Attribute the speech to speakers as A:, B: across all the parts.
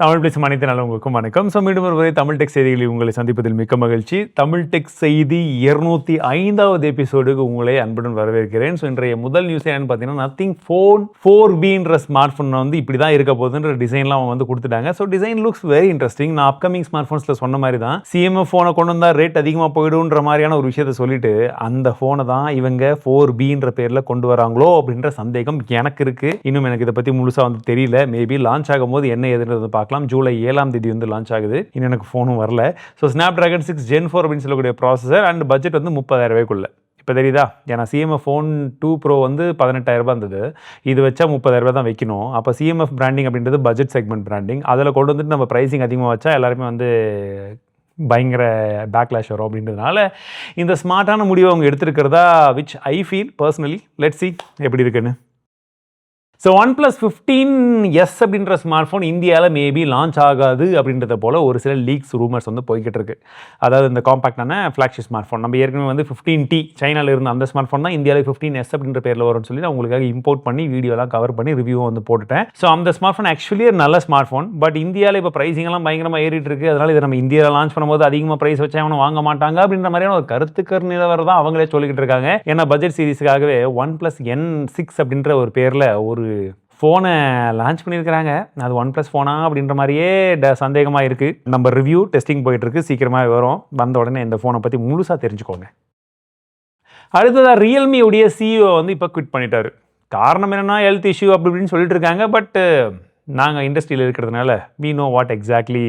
A: தமிழ் பேசும் அனைத்து நல்லவங்களுக்கும் வணக்கம். மீண்டும் ஒரு முறை தமிழ் டெக் செய்திகளில் உங்களை சந்திப்பதில் மிக்க மகிழ்ச்சி. தமிழ் டெக் செய்தி 205வது எபிசோடுக்கு உங்களை அன்புடன் வரவேற்கிறேன். இன்றைய முதல் நியூஸ் என்னன்னு பார்த்தீங்கன்னா, நத்திங் ஃபோன் 4Bன்ற ஸ்மார்ட் ஃபோன் வந்து இப்படி தான் இருக்க போகுதுன்ற டிசைன்லாம் அவங்க வந்து கொடுத்துட்டாங்க. Design looks very interesting. நான் அப்கமிங் ஸ்மார்ட் ஃபோன்ஸில் சொன்ன மாதிரி தான் சிஎம்எஃப் ஃபோனை கொண்டு வந்தால் ரேட் அதிகமாக போயிடும்ன்ற மாதிரியான ஒரு விஷயத்தை சொல்லிட்டு அந்த ஃபோனை தான் இவங்க 4Bன்ற பேரில் கொண்டு வராங்களோ அப்படின்ற சந்தேகம் எனக்கு இருக்குது. இன்னும் எனக்கு இதை பற்றி முழுசாக வந்து தெரியல. மேபி லான்ச் ஆகும்போது என்ன எதுன்றது பார்க்கலாம். ஜூலை 7ஆம் தேதி வந்து லான்ச் ஆகுது. இன்னும் எனக்கு ஃபோனும் வரல. ஸ்னாப்டிராகன் 6 Gen 4 அப்படின்னு சொல்லக்கூடிய ப்ராசஸர் அண்ட் பட்ஜெட் வந்து 30,000 ரூபாய்க்குள்ள. இப்போ தெரியுதா? ஏன்னா சிஎம்எஃப் ஃபோன் 2 Pro வந்து 18,000 ரூபாய் இருந்தது. இது வச்சா 30,000 ரூபாய் தான் வைக்கணும். அப்போ சிஎம்எஃப் பிராண்டிங் அப்படின்றது பட்ஜெட் செக்மெண்ட் பிராண்டிங். அதில் கொண்டு வந்துட்டு நம்ம ப்ரைஸிங் அதிகமாக வச்சா எல்லாருமே வந்து பயங்கர பேக்லாஷ் வரும். அப்படின்றதுனால இந்த ஸ்மார்ட்டான முடிவை அவங்க எடுத்துருக்கிறதா which I feel personally. Let's see எப்படி இருக்குன்னு. OnePlus 15S அப்படின்ற ஸ்மார்ட் ஃபோன் இந்தியாவில் மேபி லான்ச் ஆகாது அப்படின்றத போல் ஒரு சில லீக்ஸ் ரூமர்ஸ் வந்து போய்கிட்டு இருக்கு. அதாவது இந்த காம்பாக்டான ஃப்ளாக்ஷிப் ஸ்மார்ட் ஃபோன் நம்ம ஏற்கனவே வந்து 15T சைனாவில் இருந்த அந்த ஸ்மார்ட் ஃபோன் தான் இந்தியாவில் 15S அப்படின்ற பேரில் வரும்னு சொல்லி நான் உங்களுக்காக இம்போர்ட் பண்ணி வீடியோலாம் கவர் பண்ணி ரிவ்யூ வந்து போட்டுட்டேன். அந்த ஸ்மார்ட் ஃபோன் ஆக்சுவலி ஒரு நல்ல ஸ்மார்ட் ஃபோன். பட் இந்தியாவில் இப்போ ப்ரைஸிங்லாம் பயங்கரமாக ஏறிட்டு இருக்கு. அதனால் இதை நம்ம இந்தியாவில் லான்ச் பண்ணும்போது அதிகமாக ப்ரைஸ் வச்சா அவனை வாங்க மாட்டாங்க அப்படின்ற மாதிரியான ஒரு கருத்துக்கர் நிலவரம் தான் அவங்களே சொல்லிக்கிட்டு இருக்காங்க. ஏன்னா பட்ஜெட் சீரிஸுக்காகவே OnePlus N6 அப்படின்ற ஒரு பேரில் ஒரு ஃபோனை லான்ச் பண்ணியிருக்கிறாங்க. அது OnePlus ஃபோனா அப்படின்ற மாதிரியே சந்தேகமாக இருக்குது. நம்ம ரிவ்யூ டெஸ்டிங் போயிட்டுருக்கு. சீக்கிரமாக வரும். வந்த உடனே இந்த ஃபோனை பற்றி முழுசாக தெரிஞ்சுக்கோங்க. அடுத்ததாக ரியல்மியுடைய CEO வந்து இப்போ குவிட் பண்ணிட்டாரு. காரணம் என்னென்னா ஹெல்த் இஷ்யூ அப்படி இப்படின்னு சொல்லிட்டு இருக்காங்க. பட் நாங்கள் இண்டஸ்ட்ரியில் இருக்கிறதுனால we know what exactly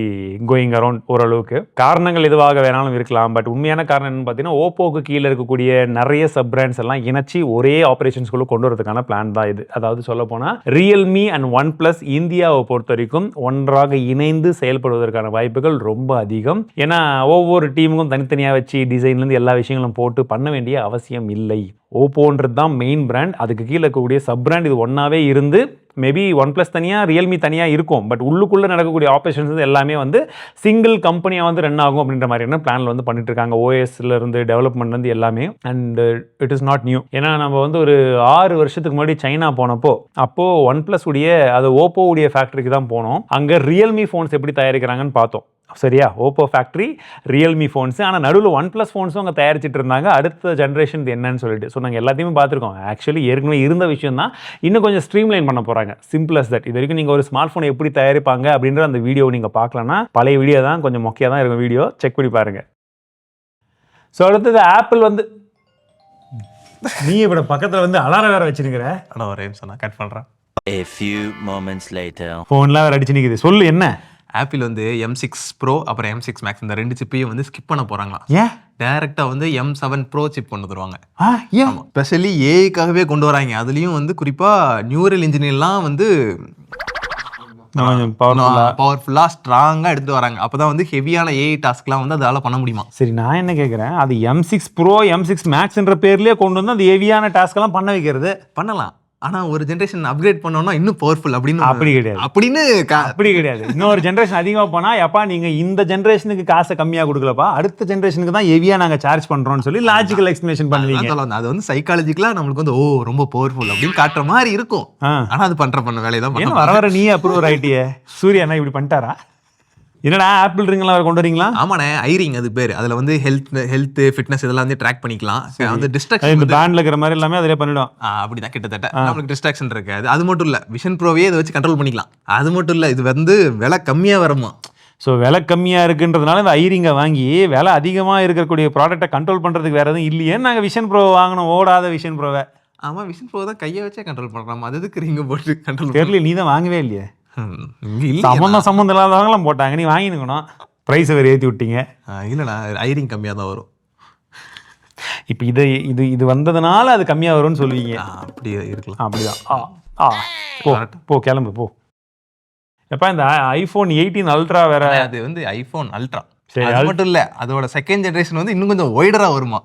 A: going around ஓரளவுக்கு. காரணங்கள் எதுவாக வேணாலும் இருக்கலாம். பட் உண்மையான காரணம் என்னன்னு பார்த்தீங்கன்னா, ஓப்போக்கு கீழே இருக்கக்கூடிய நிறைய சப் பிராண்ட்ஸ் எல்லாம் இணைச்சி ஒரே ஆப்ரேஷன்ஸ்குள்ளே கொண்டு வரதுக்கான பிளான் தான் இது. அதாவது சொல்ல போனால் ரியல்மி அண்ட் OnePlus இந்தியாவை பொறுத்த வரைக்கும் ஒன்றாக இணைந்து செயல்படுவதற்கான வாய்ப்புகள் ரொம்ப அதிகம். ஏன்னா ஒவ்வொரு டீமுக்கும் தனித்தனியாக வச்சு டிசைன்லேருந்து எல்லா விஷயங்களும் போட்டு பண்ண வேண்டிய அவசியம் இல்லை. ஓப்போன்றது தான் மெயின் பிராண்ட். அதுக்கு கீழே இருக்கக்கூடிய சப் பிராண்ட் இது ஒன்றாவே இருந்து மேபி OnePlus தனியாக ரியல்மி தனியாக இருக்கும். பட் உள்ளுக்குள்ளே நடக்கக்கூடிய ஆப்ரேஷன்ஸ் எல்லாமே வந்து சிங்கிள் கம்பெனியாக வந்து ரன் ஆகும் அப்படின்ற மாதிரியான பிளானில் வந்து பண்ணிட்டு இருக்காங்க. ஓஎஸ்லேருந்து டெவலப்மெண்ட்லேருந்து எல்லாமே. And it is not new. ஏன்னா நம்ம வந்து ஒரு 6 வருஷத்துக்கு முன்னாடி சைனா போனப்போ அப்போது OnePlus உடைய அது ஓப்போ உடைய ஃபேக்ட்ரிக்கு தான் போனோம். அங்கே ரியல்மி ஃபோன்ஸ் எப்படி தயாரிக்கிறாங்கன்னு பார்த்தோம். சரியா? Oppo factory, Realme phones. ஆனால் நடுவில் OnePlus ஃபோன்ஸும் அங்கே தயாரிச்சிட்டு இருந்தாங்க. அடுத்த ஜென்ரேஷன் என்னன்னு சொல்லிட்டு நாங்கள் எல்லாத்தையுமே பார்த்துருக்கோம். ஆக்சுவலி ஏற்கனவே இருந்த விஷயம் தான். இன்னும் கொஞ்சம் ஸ்ட்ரீம்லைன் பண்ண போகிறாங்க. Simple as that. இது வரைக்கும் நீங்கள் ஒரு ஸ்மார்ட் ஃபோனை எப்படி தயாரிப்பாங்க அப்படின்ற அந்த வீடியோ நீங்கள் பார்க்கலன்னா பழைய வீடியோ தான், கொஞ்சம் மொக்கையாக தான் இருக்கும் வீடியோ. செக் பண்ணி பாருங்கள். அடுத்தது ஆப்பிள் வந்து நீ இப்படி பக்கத்தில் வந்து அலாரம் வேறு வச்சுருக்கிற. ஆனால் ஒரு நிமிஷம் நான் கட் பண்ணுறேன்.
B: A few moments later.
A: ஃபோன்லாம் வேறு அடிச்சு நிற்குது. சொல்லு என்ன?
C: ஆப்பிள் வந்து M6 Pro அப்புறம் M6 Max இந்த 2 சிப்பையும் வந்து ஸ்கிப் பண்ண போகிறாங்களா?
A: ஏன்?
C: டேரெக்டாக வந்து M7 Pro சிப் கொண்டு வருவாங்க. ஸ்பெஷலி ஏஐக்காகவே கொண்டு வராங்க. அதுலேயும் வந்து குறிப்பாக நியூரல் இன்ஜினியர்லாம் வந்து பவர்ஃபுல்லாக ஸ்ட்ராங்காக எடுத்து வராங்க. அப்போ தான் வந்து ஹெவியான ஏஐ டாஸ்க்லாம் வந்து அதால் பண்ண முடியுமா?
A: சரி, நான் என்ன கேட்குறேன், அது M6 Pro M6 Maxன்ற பேர்லேயே கொண்டு வந்து அந்த ஹெவியான டாஸ்க்கெல்லாம் பண்ண வைக்கிறது
C: பண்ணலாம். ஆனால் ஒரு ஜென்ரேஷன் அப்கிரேட் பண்ணோம்னா இன்னும் பவர்ஃபுல் அப்படின்னு
A: அப்படி கிடையாது. அப்படி கிடையாது. இன்னொரு ஜென்ரேஷன் அதிகமாக போனால் எப்பா நீங்கள் இந்த ஜென்ரேஷனுக்கு காசை கம்மியாக கொடுக்கலப்பா, அடுத்த ஜென்ரேஷனுக்கு தான் ஹெவியாக நாங்கள் சார்ஜ் பண்ணுறோம்னு சொல்லி லாஜிக்கல் எக்ஸ்பிளேஷன் பண்ணுவீங்க.
C: அது வந்து சைக்காலஜிக்கலாக நம்மளுக்கு வந்து ரொம்ப பவர்ஃபுல் அப்படின்னு காட்டுற மாதிரி இருக்கும். ஆனால் அது பண்ண வேலையை தான்
A: வர நீ அப்ரூவர் ஆயிட்டியே. சூர்யா என்ன இப்படி பண்ணிட்டாரா? என்னடா ஆப்பிள் ரிங்லாம் வேறு கொண்டு வரீங்களா?
C: ஆமாண்ணே, ஐரிங் அது பேர். அதில் வந்து ஹெல்த் ஃபிட்னஸ் இதெல்லாம் வந்து ட்ராக் பண்ணிக்கலாம். வந்து டிஸ்ட்ராக்ஷன்
A: இந்த பேண்ட்ல இருக்கிற மாதிரி எல்லாமே அதிலே பண்ணிடும்.
C: அப்படிதான் கிட்டத்தட்ட நம்மளுக்கு டிஸ்ட்ராக்ஷன் இருக்காது. அது மட்டும் இல்லை, விஷன் ப்ரோவே இதை வச்சு கண்ட்ரோல் பண்ணிக்கலாம். அது மட்டும் இல்லை, இது வந்து விலை கம்மியாக வருமா?
A: விலை கம்மியாக இருக்குன்றதுனால இந்த ஐரிங்கை வாங்கி விலை அதிகமாக இருக்கக்கூடிய ப்ராடக்ட்டை கண்ட்ரோல் பண்ணுறதுக்கு வேறு எதுவும் இல்லையே. நாங்கள் விஷன் ப்ரோ வாங்கணும், ஓடாத விஷன் ப்ரோவை.
C: ஆமாம், விஷன் ப்ரோ தான் கையை வச்சே கண்ட்ரோல் பண்ணுறோம். அது எதுக்கு ரிங்கை போட்டு கண்ட்ரோல்
A: தெரியல. நீ தான் வாங்கவே இல்லையே. சம்மந்தம் இல்லாதவங்களாம் போட்டாங்க, நீ வாங்கினுக்கணும். ப்ரைஸை வேறு ஏற்றி விட்டீங்க.
C: இல்லைண்ணா, ஐரிங் கம்மியாக தான் வரும்.
A: இப்போ இது வந்ததுனால அது கம்மியாக வரும்னு சொல்லுவீங்க.
C: அப்படி இருக்கலாம்.
A: அப்படிதான். போ கிளம்பு போ. எப்போ இந்த iPhone 18 Ultra வேற?
C: அது வந்து iPhone Ultra. சரி, அது மட்டும் இல்லை, அதோட செகண்ட் ஜென்ரேஷன் வந்து இன்னும் கொஞ்சம் ஒய்டராக வருமா?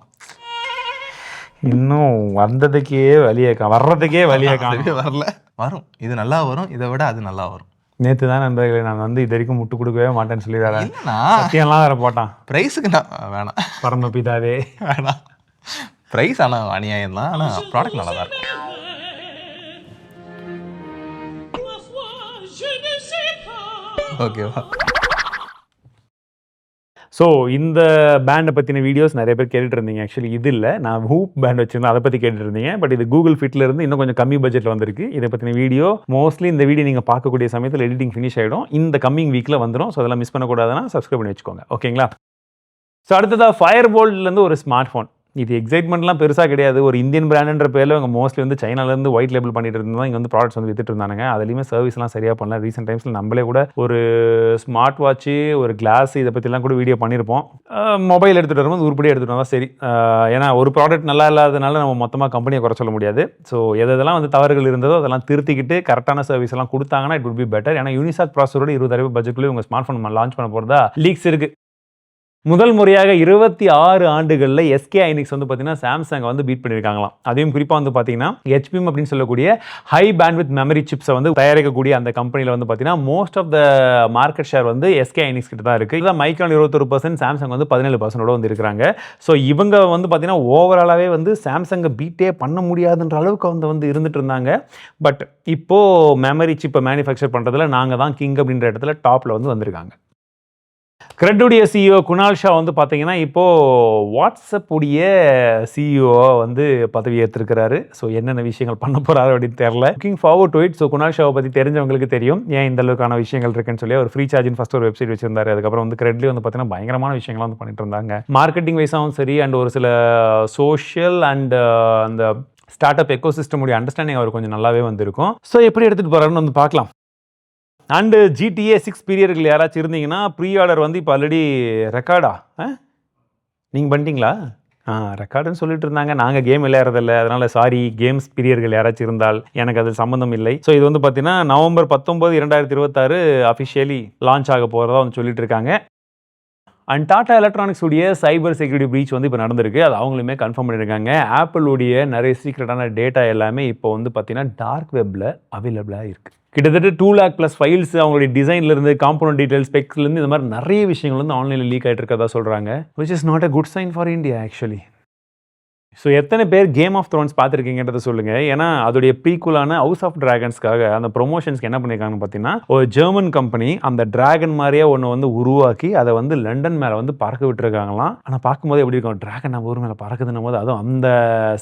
A: இன்னும் வர்றதுக்கே வழியே
C: வரல. வரும், இது நல்லா வரும். இதை விட அது நல்லா வரும்.
A: நேற்று தான் நண்பர்களே, நான் வந்து இது வரைக்கும் முட்டு கொடுக்கவே மாட்டேன்னு சொல்லி சத்தியம்லாம் வேற போட்டான்.
C: ப்ரைஸுக்கு நான் வேணாம்,
A: பரமபிதாவே
C: வேணாம். ப்ரைஸ் ஆனால் அநியாயம் தான். ஆனால் ப்ராடக்ட் நல்லா தான் இருக்கும். ஓகேவா?
A: ஸோ இந்த பேண்டை பற்றின வீடியோஸ் நிறைய பேர் கேட்டுட்டு இருந்தீங்க. ஆக்சுவலி இது இல்லை, நான் ஹூப் பேண்ட் வச்சுருந்தேன், அதை பற்றி கேட்டுட்டு இருந்தீங்க. பட் இது கூகுள் ஃபிட்ல இருந்து இன்னும் கொஞ்சம் கம்மி பட்ஜெட்டில் வந்திருக்கு. இதை பற்றின வீடியோ மோஸ்ட்லி இந்த வீடியோ நீங்கள் பார்க்கக்கூடிய சமயத்தில் எடிட்டிங் ஃபினிஷ் ஆகிடும். இந்த கம்மிங் வீக்கில் வந்துடும். ஸோ அதெல்லாம் மிஸ் பண்ணக்கூடாதுன்னா சப்ஸ்கிரைப் பண்ணி வச்சுக்கோங்க. ஓகேங்களா? ஸோ அடுத்ததாக ஃபயர்போல்ட்லேருந்து ஒரு ஸ்மார்ட் ஃபோன். இது எக்ஸைட்மெண்ட்லாம் பெருசாக கிடையாது. ஒரு இந்தியன் பிராண்டுன்ற பேரில் அவங்க மோஸ்ட்லி வந்து சைனாலேருந்து ஒயிட் லேபிள் பண்ணிட்டு இருந்தால் இங்கே வந்து ப்ராடக்ட்ஸ் வந்து வித்துட்டு இருந்தாங்க. அதுலேயுமே சர்வீஸ்லாம் சரியாக பண்ணல. ரீசெண்ட் டைம்ஸில் நம்மளே கூட ஒரு ஸ்மார்ட் வாட்ச்சு, ஒரு கிளாஸ், இதை பற்றிலாம் கூட வீடியோ பண்ணியிருப்போம். மொபைல் எடுத்துகிட்டு வரும்போது உருப்படி எடுத்துகிட்டு வந்தால் சரி. ஏன்னா ஒரு ப்ராடக்ட் நல்லா இல்லாததுனால நம்ம மொத்தமாக கம்பெனியை குறை சொல்ல முடியாது. ஸோ எதெல்லாம் வந்து தவறுகள் இருந்ததோ அதெல்லாம் திருத்திக்கிட்டு கரெக்டான சர்வீஸ் எல்லாம் கொடுத்தாங்கன்னா இட் வுட் பி பெட்டர். ஏன்னா யூனிசாக் ப்ராசஸரோட 20,000 பட்ஜெட்குள்ளே உங்கள் ஸ்மார்ட் ஃபோன் லான்ச் பண்ண போகிறதா லீக்ஸ் இருக்குது. முதல் முறையாக 26 ஆண்டுகளில் எஸ்கே ஐனிக்ஸ் வந்து பார்த்தீங்கன்னா சாம்சங்கை வந்து பீட் பண்ணியிருக்காங்களாம். அதையும் குறிப்பாக வந்து பார்த்தீங்கன்னா HBM அப்படின்னு சொல்லக்கூடிய ஹை பேண்ட்வித் மெமரி சிப்ஸை வந்து தயாரிக்கக்கூடிய அந்த கம்பெனியில் வந்து பார்த்தீங்கன்னா most of the market share வந்து எஸ்கே ஐனிக்ஸ் கிட்ட தான் இருக்குது. இதான் மைக்ரான் 21%, சாம்சங் வந்து 17% வந்து இருக்கிறாங்க. ஸோ இவங்க வந்து பார்த்தீங்கன்னா ஓவராலாகவே வந்து சாம்சங்கை பீட்டே பண்ண முடியாதுன்ற அளவுக்கு வந்து இருந்துட்டு இருந்தாங்க. பட் இப்போது மெமரி சிப்பை மேனுஃபேக்சர் பண்ணுறதுல நாங்கள் தான் கிங் அப்படின்ற இடத்துல டாப்பில் வந்து வந்திருக்காங்க. கிரெட்டுடைய சிஇஓ குணால் ஷா வந்து பார்த்தீங்கன்னா இப்போது வாட்ஸ்அப் உடைய சிஇஓ வந்து பதவி ஏற்றிருக்கிறாரு. ஸோ என்னென்ன விஷயங்கள் பண்ண போகிறாரு அப்படின்னு தெரியல. Looking forward to it. So Kunal ஷாவை பற்றி தெரிஞ்சவங்களுக்கு தெரியும் ஏன் இந்த அளவுக்கான விஷயங்கள் இருக்குன்னு சொல்லி. அவர் ஃப்ரீ சார்ஜின் ஃபஸ்ட் ஒரு வெப்சைட் வச்சிருந்தாரு. அதுக்கப்புறம் வந்து கிரெட்லி வந்து பார்த்தீங்கன்னா பயங்கரமான விஷயங்கள்லாம் வந்து பண்ணிட்டு இருந்தாங்க. மார்க்கெட்டிங் வைஸாகவும் சரி அண்ட் ஒரு சில சோஷியல் அண்ட் அந்த ஸ்டார்ட் அப் எக்கோசிஸ்டமுடைய அண்டர்ஸ்டாண்டிங் அவர் கொஞ்சம் நல்லாவே வந்துருக்கும். ஸோ எப்படி எடுத்துகிட்டு போகிறாருன்னு வந்து பார்க்கலாம். அண்டு GTA 6 பீரியர்கள் யாராச்சும் இருந்தீங்கன்னா ப்ரீ ஆர்டர் வந்து இப்போ ஆல்ரெடி ரெக்கார்டா நீங்கள் பண்ணிட்டீங்களா? ரெக்கார்டுன்னு சொல்லிட்டு இருந்தாங்க. நாங்கள் கேம் விளையாடுறதில்ல, அதனால் சாரி. கேம்ஸ் பீரியர்கள் யாராச்சும் இருந்தால் எனக்கு அது சம்மந்தம் இல்லை. ஸோ இது வந்து பார்த்தீங்கன்னா நவம்பர் 19, 2026 அஃபிஷியலி லான்ச் ஆக போகிறதா வந்து சொல்லிட்டு இருக்காங்க. அண்ட் டாடா எலக்ட்ரானிக்ஸ் உடைய சைபர் செக்யூரிட்டி பிரீச் வந்து இப்போ நடந்திருக்கு. அது அவங்களுமே கன்ஃபார்ம் பண்ணியிருக்காங்க. ஆப்பிளுடைய நிறைய சீக்ரெட்டான டேட்டா எல்லாமே இப்போ வந்து பார்த்தீங்கன்னா டார்க் வெப்பில் அவைலபிளாக இருக்குது. கிட்டத்தட்ட 2 lakh + ஃபைல்ஸ் அவங்களுடைய டிசைன்லேருந்து காம்பனன்ட் டீடைல்ஸ் ஸ்பெக்ஸ்லேருந்து இந்த மாதிரி நிறைய விஷயங்கள் வந்து ஆன்லைனில் லீக் ஆகிட்டு இருக்கதா சொல்கிறாங்க. Which is not a good sign for India actually. So எத்தனை பேர் கேம் ஆஃப் த்ரோன்ஸ் பார்த்துருக்கீங்கன்றதை சொல்லுங்கள். ஏன்னா அதோடைய ப்ரீக்குவலான ஹவுஸ் ஆஃப் டிராகன்ஸ்க்காக அந்த ப்ரொமோஷன்ஸ்க்கு என்ன பண்ணியிருக்காங்கன்னு பார்த்தீங்கன்னா ஒரு ஜெர்மன் கம்பெனி அந்த டிராகன் மாதிரியே ஒன்று வந்து உருவாக்கி அதை வந்து லண்டன் மேலே வந்து பறக்க விட்டுருக்காங்களாம். ஆனால் பார்க்கும்போது எப்படி இருக்கும், டிராகன் நம்ம ஊர் மேலே பறக்குதுன்னும் போது, அதுவும் அந்த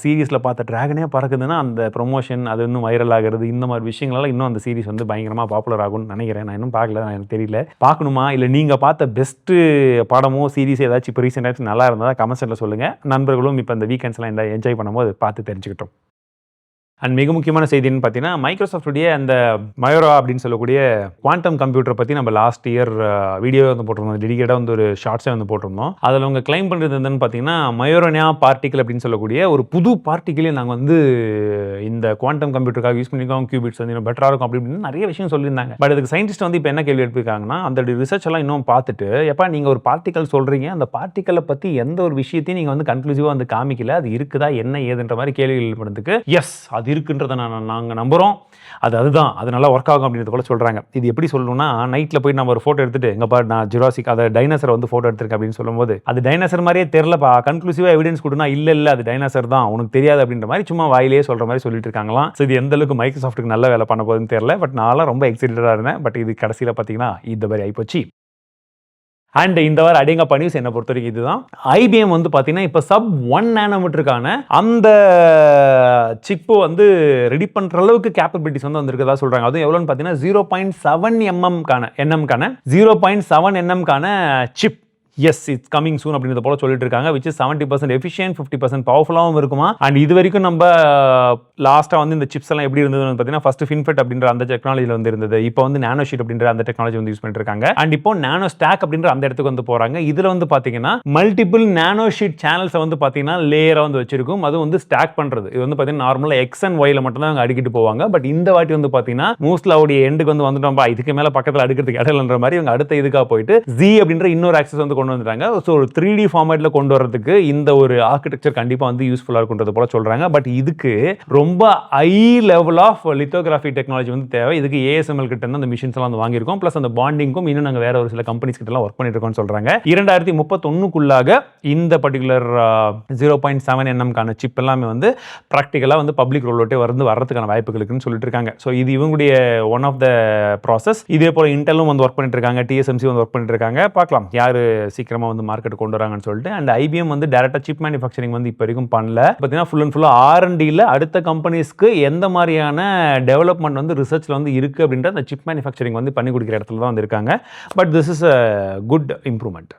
A: சீரீஸில் பார்த்த டிராகனே பறக்குதுன்னா அந்த ப்ரொமோஷன் அது இன்னும் வைரல் ஆகிறது. இந்த மாதிரி விஷயங்கள்லாம் இன்னும் அந்த சீரீஸ் வந்து பயங்கரமாக பாப்புலர் ஆகும்னு நினைக்கிறேன். நான் இன்னும் பார்க்கல, எனக்கு தெரியல. பார்க்கணுமா இல்லை நீங்கள் பார்த்த பெஸ்ட்டு படமோ சீரீஸ் ஏதாச்சும் இப்போ ரீசெண்டாக நல்லா இருந்தால் கமெண்ட்ஸில் சொல்லுங்கள். நண்பர்களும் இப்போ இந்த வீக்கெண்ட்ஸ் என்ஜாய் பண்ணும்போது பார்த்து தெரிஞ்சுக்கிட்டோம். அண்ட் மிக முக்கியமான செய்தின்னு பார்த்தீங்கன்னா மைக்ரோசாஃப்டுடைய அந்த மயோரா அப்படின்னு சொல்லக்கூடிய குவாண்டம் கம்ப்யூட்டரை பற்றி நம்ம லாஸ்ட் இயர் வீடியோ வந்து போட்டிருந்தோம். டெடிகேட்டாக வந்து ஒரு ஷார்ட்ஸே வந்து போட்டிருந்தோம். அதில் அவங்க கிளைம் பண்ணுறது என்னன்னு பார்த்தீங்கன்னா மயோரோனியா பார்ட்டிக்கல் அப்படின்னு சொல்லக்கூடிய ஒரு புது பார்ட்டிக்கலே நாங்கள் வந்து இந்த குவாண்டம் கம்ப்யூட்டருக்காக யூஸ் பண்ணியிருக்கோம். கியூபிட்ஸ் வந்து இன்னும் பெட்டராக இருக்கும் அப்படின்னு நிறைய விஷயம் சொல்லியிருந்தாங்க. பட் அதுக்கு சயின்டிஸ்ட் வந்து இப்போ என்ன கேள்வி எடுத்துருக்காங்கன்னா அந்த ரிசர்ச் எல்லாம் இன்னும் பார்த்துட்டு எப்போ நீங்கள் ஒரு பார்ட்டிக்கல் சொல்கிறீங்க, அந்த பார்ட்டிக்கலை பற்றி எந்த ஒரு விஷயத்தையும் நீங்கள் வந்து கன்க்ளூசிவாக வந்து காமிக்கல, அது இருக்குதா என்ன ஏதுன்ற மாதிரி கேள்விகள் பண்ணுறதுக்கு எஸ் அது இருக்குன்றதை நாங்கள் நம்புகிறோம், அதுதான் அது நல்லா ஒர்க் ஆகும் அப்படின்றது போல சொல்கிறாங்க. இது எப்படி சொல்லணும்னா நைட்டில் போய் நம்ம ஒரு ஃபோட்டோ எடுத்துட்டு எங்கள் பாரு நான் ஜுராசிக் அதை டைனோசரை வந்து ஃபோட்டோ எடுத்திருக்கேன் அப்படின்னு சொல்லும்போது அது டைனோசர் மாதிரியே தெரிலப்பா, கன்க்ளூசிவாக எவிடன்ஸ் கொடுனா இல்லை அது டைனோசர் தான் உனக்கு தெரியாது அப்படின்ற மாதிரி சும்மா வாயிலேயே சொல்கிற மாதிரி சொல்லிட்டு இருக்காங்களாம். ஸோ இது எந்த அளவுக்கு மைக்ரோசாஃப்ட்டுக்கு நல்ல வேலை பண்ண போகுதுன்னு தெரியல. பட் நான்லாம் ரொம்ப எக்ஸைட்டடாக இருந்தேன். பட் இது கடைசியில் பார்த்தீங்கன்னா இந்த மாதிரி ஆகிப்போச்சு. அண்ட் இந்த வாரம் அடிங்கப்பா நியூஸ் என்னை பொறுத்த வரைக்கும் இதுதான். IBM வந்து பார்த்தீங்கன்னா இப்போ sub-1 nanometerக்கான அந்த சிப்பு வந்து ரெடி பண்ணுற அளவுக்கு கேப்பபிலிட்டிஸ் வந்து வந்திருக்கதா சொல்கிறாங்க. அதுவும் எவ்வளோன்னு பார்த்தீங்கன்னா 0.7 mm chip. S it's coming soon அப்படின்றத போல சொல்லிட்டு இருக்காங்க. விச் இஸ் 70% எஃபிஷியன்ட், 50% பவர்ஃபுல்லாகவும் இருக்குமா. அண்ட் இது வரைக்கும் நம்ம லாஸ்ட்டாக வந்து இந்த சிப்ஸ் எல்லாம் எப்படி இருந்ததுன்னு பார்த்தீங்கன்னா ஃபர்ஸ்ட் ஃபின்ஃபெட் அப்படின்ற அந்த டெக்னாலஜியில் வந்து இருந்தது. இப்போ வந்து நானோ ஷீட் அப்படின்ற அந்த டெக்னாலஜி வந்து யூஸ் பண்ணிட்டு இருக்காங்க. அண்ட் இப்போ நானோ ஸ்டாக் அப்படின்ற அந்த இடத்துக்கு வந்து போகிறாங்க. இதில் வந்து பார்த்தீங்கன்னா மல்டிபிள் நானோ ஷீட் சேனல்ஸை வந்து பார்த்தீங்கன்னா லேயராக வந்து வச்சிருக்கும். அது வந்து ஸ்டாக் பண்ணுறது. இது வந்து பார்த்தீங்கன்னா நார்மலாக X and Yல மட்டும் தான் அவங்க அடிக்கிட்டு போவாங்க. பட் இந்த வாட்டி வந்து பார்த்தீங்கன்னா மூஸ்லாவுடைய எண்டுக்கு வந்து வந்துட்டோம்பா, இதுக்கு மேலே பக்கத்தில் அடுக்கிறதுக்கு இடம்ன்ற மாதிரி இவங்க அடுத்த இதுக்காக போயிட்டு Z அப்படின்ற இன்னொரு ஆக்சஸ் வந்து கொண்டு வந்துட்டாங்க. ஸோ ஒரு 3D ஃபார்மேட்டில் கொண்டு வரதுக்கு இந்த ஒரு ஆர்கிடெக்சர் கண்டிப்பாக வந்து யூஸ்ஃபுல்லாக இருக்குன்றது போல சொல்கிறாங்க. பட் இதுக்கு ரொம்ப high level of lithography technology வந்து தேவை. இதுக்கு ASML கிட்ட இருந்து அந்த மிஷின்ஸ் எல்லாம் வந்து வாங்கியிருக்கோம். ப்ளஸ் அந்த பாண்டிங்கும் இன்னும் நாங்கள் வேற ஒரு சில கம்பெனிஸ் கிட்டலாம் ஒர்க் பண்ணிட்டு இருக்கோம்னு சொல்கிறாங்க. 2031க்குள்ளாக இந்த பர்டிகுலர் 0.7 nm சிப் எல்லாமே வந்து ப்ராக்டிக்கலாக வந்து பப்ளிக் ரோலோட்டே வரதுக்கான வாய்ப்புகள் இருக்குன்னு சொல்லிட்டு இருக்காங்க. ஸோ இது இவங்களுடைய ஒன் ஆஃப் த ப்ராசஸ். இதே போல இன்டெலும் வந்து ஒர்க் பண்ணிட்டு இருக்காங்க, TSMC வந்து ஒர்க் பண்ணிட்டு இருக்காங்க. பார்க்கலாம் யார் சீக்கிரமாக வந்து மார்க்கெட் கொண்டு வராங்கன்னு சொல்லிட்டு. அண்ட் IBM வந்து டேரக்டாக சிப் மேனுஃபேக்சரிங் வந்து இப்போ வரைக்கும் பண்ணல. பார்த்தீங்கன்னா ஃபுல் அண்ட் ஃபுல்லாக R&Dல அடுத்த கம்பெனிஸ்க்கு எந்த மாதிரியான டெவலப்மெண்ட் வந்து ரிசர்ச்சில் வந்து இருக்குது அப்படின்ற அந்த சிப் மேனுஃபேக்சரிங் வந்து பண்ணி கொடுக்குற இடத்துல தான் வந்து இருக்காங்க. But this is a good improvement.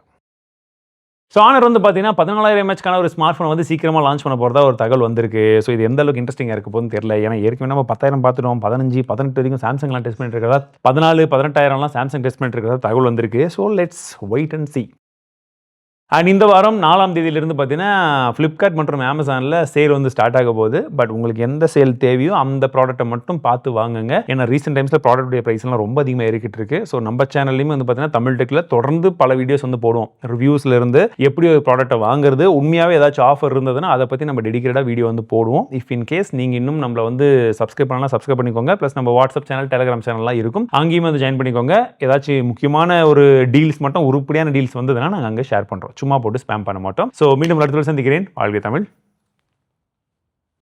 A: So honour வந்து பார்த்தீங்கன்னா 14,000 mAhக்கான ஒரு ஸ்மார்ட் ஃபோன் வந்து சீக்கிரமாக லான்ச் பண்ண போகிறதா ஒரு தகவல் வந்திருக்கு. ஸோ இது எந்த அளவுக்கு இன்ட்ரெஸ்டிங்காக இருக்க போகுதுன்னு தெரியல. ஏன்னா ஏற்கனவே நம்ம 10,000 பார்த்துட்டோம், 15, 18 வரைக்கும் சாம்சங்லாம் டெஸ்ட் பண்ணிட்டு இருக்கிறதா, 14, 18,000லாம் சாம்சங் டெஸ்ட் பண்ணிட்டு இருக்கிறதா தகவல் வந்திருக்கு. So let's wait and see. And இந்த வாரம் 4ஆம் தேதியிலிருந்து பார்த்தீங்கன்னா ஃப்ளிப்கார்ட் மற்றும் அமேசானில் சேல் வந்து ஸ்டார்ட் ஆக போகுது. பட் உங்களுக்கு எந்த சேல் தேவையோ அந்த ப்ராடக்ட்டை மட்டும் பார்த்து வாங்குங்க. ஏன்னா ரீசெண்ட் டைம்ஸில் ப்ராடக்ட்டுடைய ப்ரைஸ்லாம் ரொம்ப அதிகமாக ஏறிக்கிட்டு இருக்கு. ஸோ நம்ம சேனல்லையுமே வந்து பார்த்தீங்கன்னா தமிழ் டெக்கில் தொடர்ந்து பல வீடியோஸ் வந்து போடுவோம். ரிவ்யூஸ்ல இருந்து எப்படி ஒரு ப்ராடக்ட்டை வாங்குறது, உண்மையாகவே ஏதாச்சும் ஆஃபர் இருந்ததுன்னா அதை பற்றி நம்ம டெடிகேட்டடாக வீடியோ வந்து போடுவோம். இஃப் இன் கேஸ் நீங்கள் இன்னும் நம்மளை வந்து சப்ஸ்கிரைப் பண்ணலாம், சப்ஸ்கிரைப் பண்ணிக்கோங்க. ப்ளஸ் நம்ம வாட்ஸ்அப் சேனல், டெலிகிராம் சேனல்லாம் இருக்கும், அங்கேயும் வந்து ஜாயின் பண்ணிக்கோங்க. ஏதாச்சும் முக்கியமான ஒரு டீல்ஸ் மட்டும், உருப்படியான டீல்ஸ் வந்ததுன்னா நாங்கள் அங்கே ஷேர் பண்ணுறோம். சும்மா போட்டு ஸ்பேம் பண்ண மாட்டோம். ஸோ மீண்டும் அடுத்த சந்திக்கிறேன். வாழ்க தமிழ்.